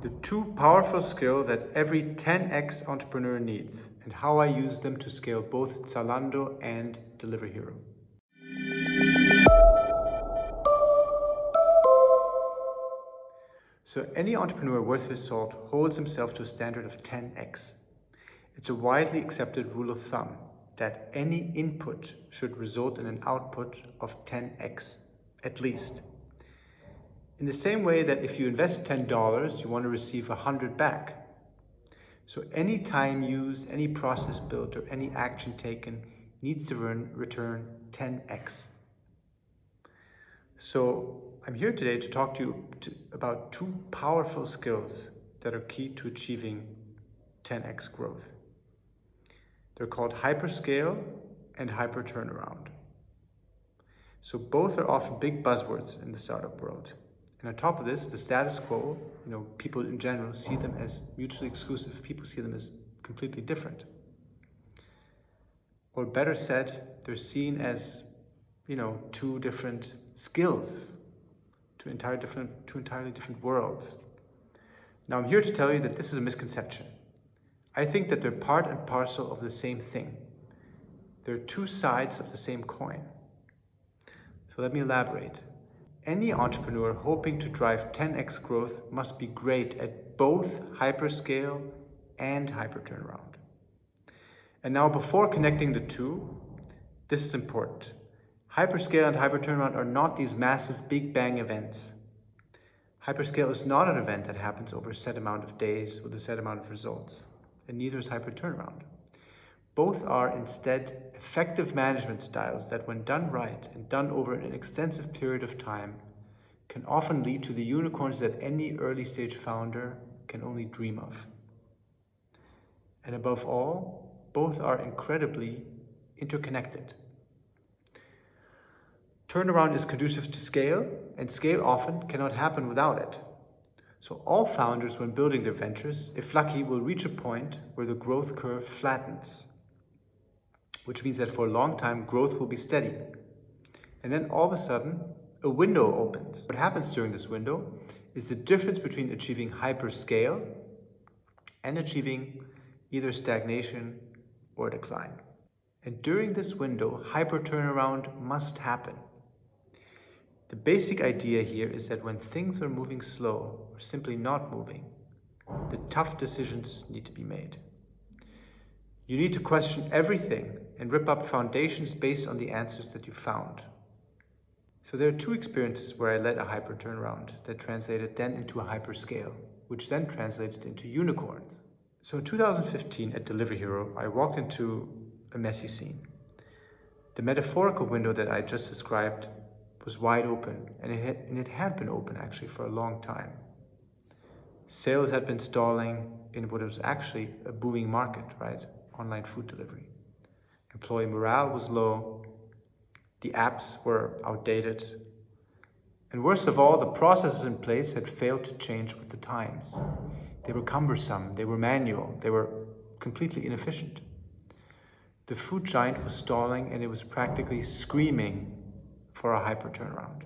The two powerful skills that every 10x entrepreneur needs, and how I use them to scale both Zalando and Delivery Hero. So any entrepreneur worth his salt holds himself to a standard of 10x. It's a widely accepted rule of thumb that any input should result in an output of 10x, at least. In the same way that if you invest $10, you want to receive 100 back. So any time used, any process built, or any action taken needs to return 10x. So I'm here today to talk to you about two powerful skills that are key to achieving 10x growth. They're called hyperscale and hyperturnaround. So both are often big buzzwords in the startup world. And on top of this, the status quo, people in general see them as mutually exclusive. People see them as completely different. Or better said, they're seen as, two different skills, two entirely different worlds. Now I'm here to tell you that this is a misconception. I think that they're part and parcel of the same thing. They're two sides of the same coin. So let me elaborate. Any entrepreneur hoping to drive 10x growth must be great at both hyperscale and hyperturnaround. And now before connecting the two, this is important. Hyperscale and hyperturnaround are not these massive big bang events. Hyperscale is not an event that happens over a set amount of days with a set amount of results, and neither is hyperturnaround. Both are instead effective management styles that, when done right and done over an extensive period of time, can often lead to the unicorns that any early stage founder can only dream of. And above all, both are incredibly interconnected. Turnaround is conducive to scale, and scale often cannot happen without it. So all founders, when building their ventures, if lucky, will reach a point where the growth curve flattens, which means that for a long time, growth will be steady. And then all of a sudden, a window opens. What happens during this window is the difference between achieving hyperscale and achieving either stagnation or decline. And during this window, hyperturnaround must happen. The basic idea here is that when things are moving slow or simply not moving, the tough decisions need to be made. You need to question everything and rip up foundations based on the answers that you found. So there are two experiences where I led a hyperturnaround that translated then into a hyperscale, which then translated into unicorns. So in 2015 at Delivery Hero, I walked into a messy scene. The metaphorical window that I just described was wide open, and it had been open actually for a long time. Sales had been stalling in what was actually a booming market, right? Online food delivery. Employee morale was low, the apps were outdated, and worst of all, the processes in place had failed to change with the times. They were cumbersome, they were manual, they were completely inefficient. The food giant was stalling, and it was practically screaming for a hyperturnaround.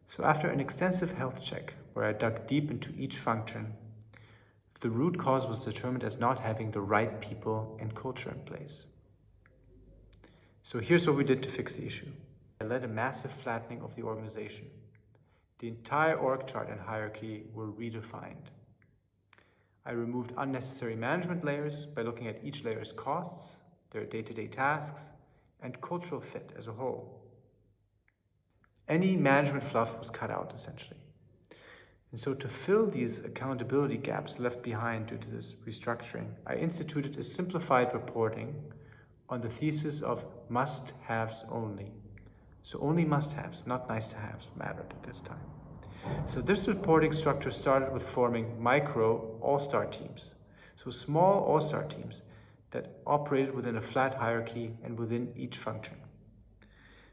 So after an extensive health check, where I dug deep into each function, the root cause was determined as not having the right people and culture in place. So here's what we did to fix the issue. I led a massive flattening of the organization. The entire org chart and hierarchy were redefined. I removed unnecessary management layers by looking at each layer's costs, their day-to-day tasks, and cultural fit as a whole. Any management fluff was cut out, essentially. And so to fill these accountability gaps left behind due to this restructuring, I instituted a simplified reporting on the thesis of must-haves only. So only must-haves, not nice-to-haves, mattered at this time. So this reporting structure started with forming micro all-star teams. So small all-star teams that operated within a flat hierarchy and within each function.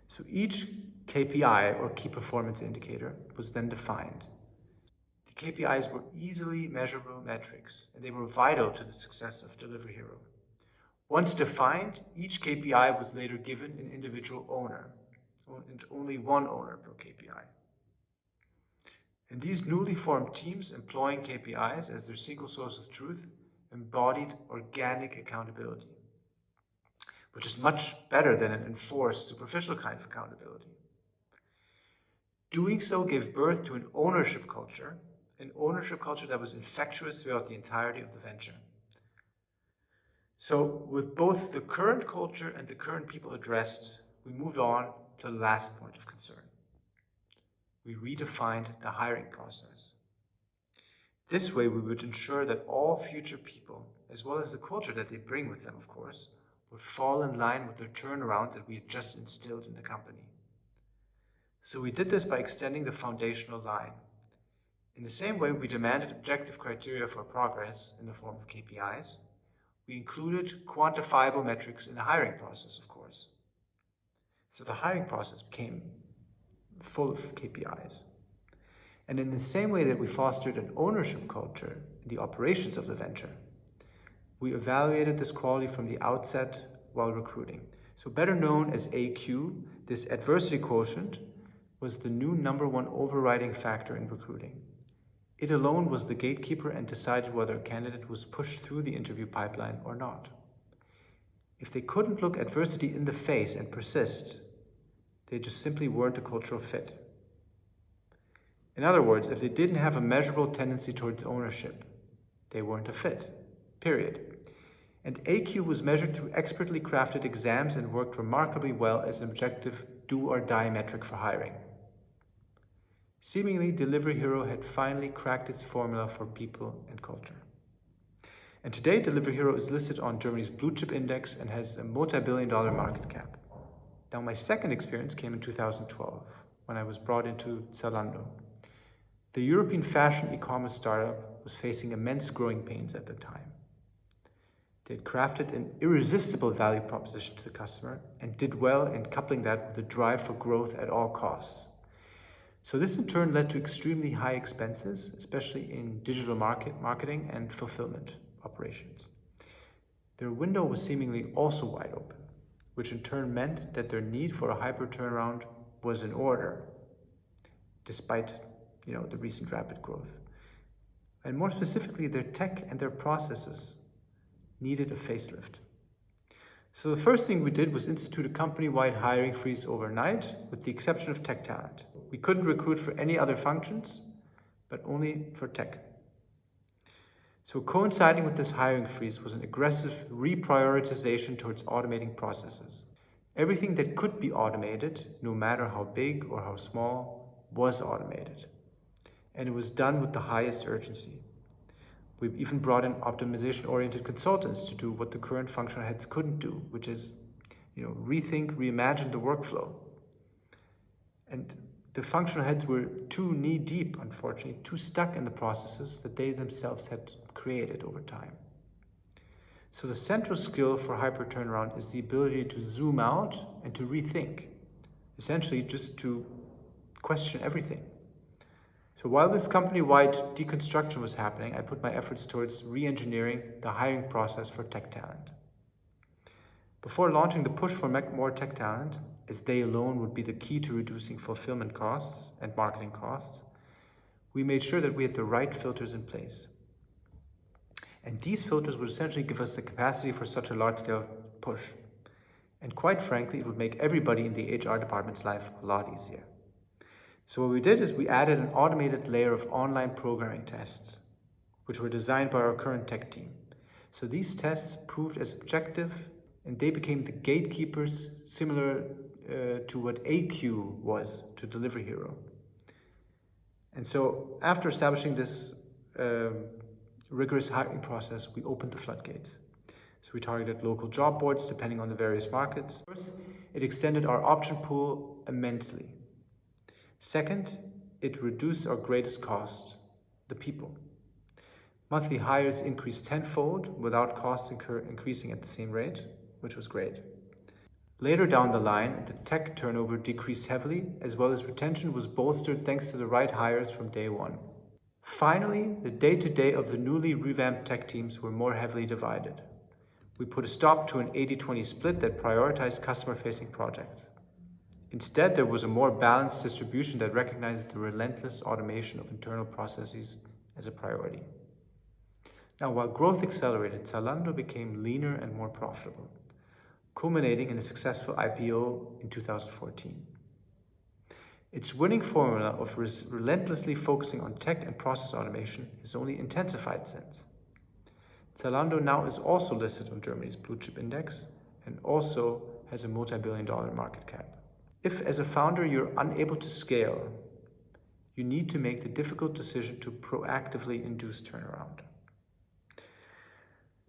So each KPI, or key performance indicator, was then defined. The KPIs were easily measurable metrics, and they were vital to the success of Delivery Hero. Once defined, each KPI was later given an individual owner, and only one owner per KPI. And these newly formed teams employing KPIs as their single source of truth embodied organic accountability, which is much better than an enforced, superficial kind of accountability. Doing so gave birth to an ownership culture that was infectious throughout the entirety of the venture. So with both the current culture and the current people addressed, we moved on to the last point of concern. We redefined the hiring process. This way we would ensure that all future people, as well as the culture that they bring with them, of course, would fall in line with the turnaround that we had just instilled in the company. So we did this by extending the foundational line. In the same way we demanded objective criteria for progress in the form of KPIs, we included quantifiable metrics in the hiring process, of course. So the hiring process became full of KPIs. And in the same way that we fostered an ownership culture in the operations of the venture, we evaluated this quality from the outset while recruiting. So better known as AQ, this adversity quotient was the new #1 overriding factor in recruiting. It alone was the gatekeeper and decided whether a candidate was pushed through the interview pipeline or not. If they couldn't look adversity in the face and persist, they just simply weren't a cultural fit. In other words, if they didn't have a measurable tendency towards ownership, they weren't a fit, period. And AQ was measured through expertly crafted exams and worked remarkably well as an objective do-or-die metric for hiring. Seemingly, Delivery Hero had finally cracked its formula for people and culture. And today, Delivery Hero is listed on Germany's blue chip index and has a multi-billion-dollar market cap. Now, my second experience came in 2012, when I was brought into Zalando. The European fashion e-commerce startup was facing immense growing pains at the time. They had crafted an irresistible value proposition to the customer and did well in coupling that with a drive for growth at all costs. So this in turn led to extremely high expenses, especially in digital marketing and fulfillment operations. Their window was seemingly also wide open, which in turn meant that their need for a hyper turnaround was in order, despite the recent rapid growth. And more specifically, their tech and their processes needed a facelift. So the first thing we did was institute a company-wide hiring freeze overnight, with the exception of tech talent. We couldn't recruit for any other functions, but only for tech. So coinciding with this hiring freeze was an aggressive reprioritization towards automating processes. Everything that could be automated, no matter how big or how small, was automated. And it was done with the highest urgency. We've even brought in optimization-oriented consultants to do what the current functional heads couldn't do, which is, rethink, reimagine the workflow. And the functional heads were too knee-deep, unfortunately, too stuck in the processes that they themselves had created over time. So the central skill for hyper turnaround is the ability to zoom out and to rethink, essentially just to question everything. So while this company-wide deconstruction was happening, I put my efforts towards re-engineering the hiring process for tech talent. Before launching the push for more tech talent, as they alone would be the key to reducing fulfillment costs and marketing costs, we made sure that we had the right filters in place. And these filters would essentially give us the capacity for such a large-scale push. And quite frankly, it would make everybody in the HR department's life a lot easier. So what we did is we added an automated layer of online programming tests, which were designed by our current tech team. So these tests proved as objective, and they became the gatekeepers similar to what AQ was to Delivery Hero. And so after establishing this rigorous hiring process, we opened the floodgates. So we targeted local job boards depending on the various markets. First, it extended our option pool immensely. Second, it reduced our greatest cost, the people. Monthly hires increased tenfold without costs increasing at the same rate, which was great. Later down the line, the tech turnover decreased heavily, as well as retention was bolstered thanks to the right hires from day one. Finally, the day-to-day of the newly revamped tech teams were more heavily divided. We put a stop to an 80-20 split that prioritized customer-facing projects. Instead, there was a more balanced distribution that recognized the relentless automation of internal processes as a priority. Now, while growth accelerated, Zalando became leaner and more profitable, culminating in a successful IPO in 2014. Its winning formula of relentlessly focusing on tech and process automation has only intensified since. Zalando now is also listed on Germany's blue chip index and also has a multi-billion-dollar market cap. If, as a founder, you're unable to scale, you need to make the difficult decision to proactively induce turnaround.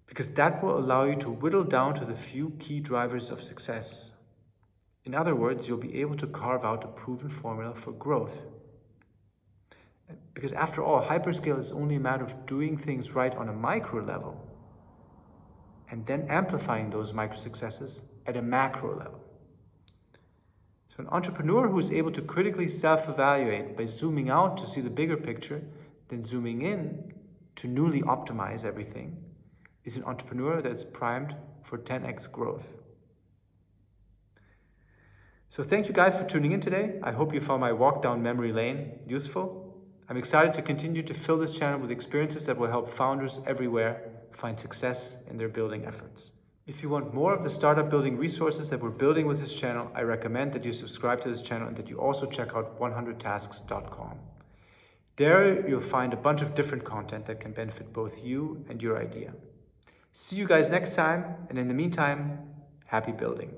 Because that will allow you to whittle down to the few key drivers of success. In other words, you'll be able to carve out a proven formula for growth. Because after all, hyperscale is only a matter of doing things right on a micro level and then amplifying those micro successes at a macro level. So an entrepreneur who is able to critically self-evaluate by zooming out to see the bigger picture, then zooming in to newly optimize everything, is an entrepreneur that's primed for 10x growth. So thank you guys for tuning in today. I hope you found my walk down memory lane useful. I'm excited to continue to fill this channel with experiences that will help founders everywhere find success in their building efforts. If you want more of the startup building resources that we're building with this channel, I recommend that you subscribe to this channel and that you also check out 100tasks.com. There you'll find a bunch of different content that can benefit both you and your idea. See you guys next time, and in the meantime, happy building.